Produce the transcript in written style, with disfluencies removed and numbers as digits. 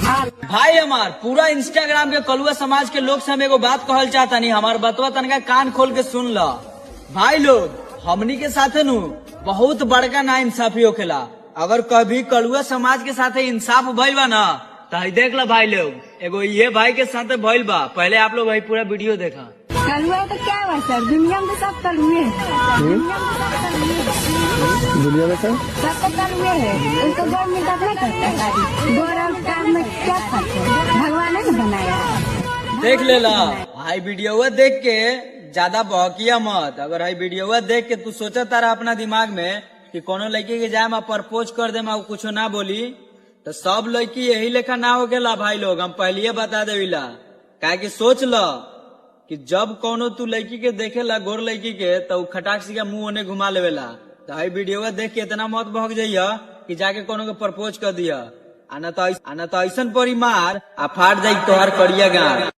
भाई हमार पूरा इंस्टाग्राम के कलुआ समाज के लोग से हम एगो बात कहल चाहता नहीं, हमार बतवा तनका कान खोल के सुन ला। भाई लोग हमनी के साथे नु बहुत बड़का ना इंसाफी होखेला। अगर कभी कलुआ समाज के साथे इंसाफ भइल बा ना तो देख ला भाई लोग, एगो ये भाई के साथे भइल बा। पहले आप लोग भाई पूरा वीडियो देखा। कलुआ तो क्या हुआ सर, दुनिया में सब कलुए हैं। दुनिया में सर सब तो कलुए है, उनको गवर्नमेंट अपना करता है। गौरव काम में क्या फर्क है, भगवान ने बनाया। देख लेला भाई वीडियो देख के ज्यादा बहकिया मत। अगर भाई वीडियो देख के तू सोचा तारा अपना दिमाग में कि कोनो लड़की के जाए प्रपोज कर दे कुछ ना बोली, तो सब लड़की यही लेखा ना हो गेला भाई लोग। हम पहले बता देविला, काहे कि सोच ल कि जब कोनो तू लड़की के देखेला गोर लड़की के, तो खटाक सी का मुंह ओने घुमा लेवेला। तो भाई वीडियो देख के इतना मत बहक जाइया कि जाके कोनो के प्रपोज कर दिया, आना तो ऐसन परी मार आ फाट जाई तोहार करिया गाँव।